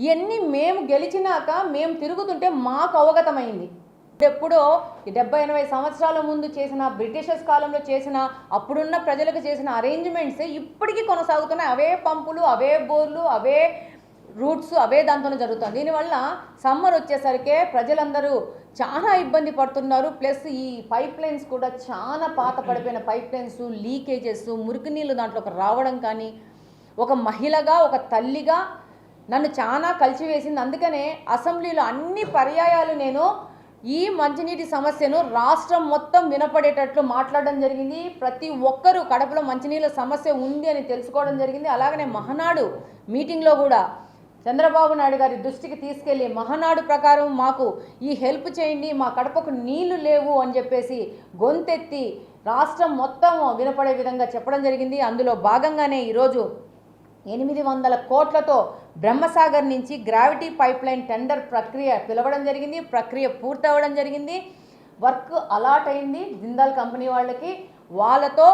ఇవన్నీ మేము గెలిచినాక మేము తిరుగుతుంటే మాకు అవగతమైంది. ఎప్పుడో 70-80 సంవత్సరాల ముందు చేసిన బ్రిటిషర్స్ కాలంలో చేసిన అప్పుడున్న ప్రజలకు చేసిన అరేంజ్మెంట్స్ ఇప్పటికీ కొనసాగుతున్నాయి. అవే పంపులు, అవే బోర్లు, అవే రూట్స్, అవే దాంతోనే జరుగుతుంది. దీనివల్ల సమ్మర్ వచ్చేసరికి ప్రజలందరూ చాలా ఇబ్బంది పడుతున్నారు. ప్లస్ ఈ పైప్ లైన్స్ కూడా చాలా పాత పడిపోయిన పైప్ లైన్స్, లీకేజెస్, మురికి నీళ్ళు దాంట్లోకి రావడం కానీ ఒక మహిళగా, ఒక తల్లిగా నన్ను చాలా కలిసివేసింది. అందుకనే అసెంబ్లీలో అన్ని పర్యాయాలు నేను ఈ మంచినీటి సమస్యను రాష్ట్రం మొత్తం వినపడేటట్లు మాట్లాడడం జరిగింది. ప్రతి ఒక్కరూ కడపలో మంచినీళ్ళ సమస్య ఉంది అని తెలుసుకోవడం జరిగింది. అలాగనే మహానాడు మీటింగ్లో కూడా చంద్రబాబు నాయుడు గారి దృష్టికి తీసుకెళ్ళి మహానాడు ప్రకారం మాకు ఈ హెల్ప్ చేయండి, మా కడపకు నీళ్లు లేవు అని చెప్పేసి గొంతెత్తి రాష్ట్రం మొత్తం వినపడే విధంగా చెప్పడం జరిగింది. అందులో భాగంగానే ఈరోజు 800 కోట్లతో బ్రహ్మసాగర్ నుంచి గ్రావిటీ పైప్ లైన్ టెండర్ ప్రక్రియ పిలవడం జరిగింది. ప్రక్రియ పూర్తవడం జరిగింది. వర్క్ అలాట్ అయింది జిందాల్ కంపెనీ వాళ్ళకి. వాళ్ళతో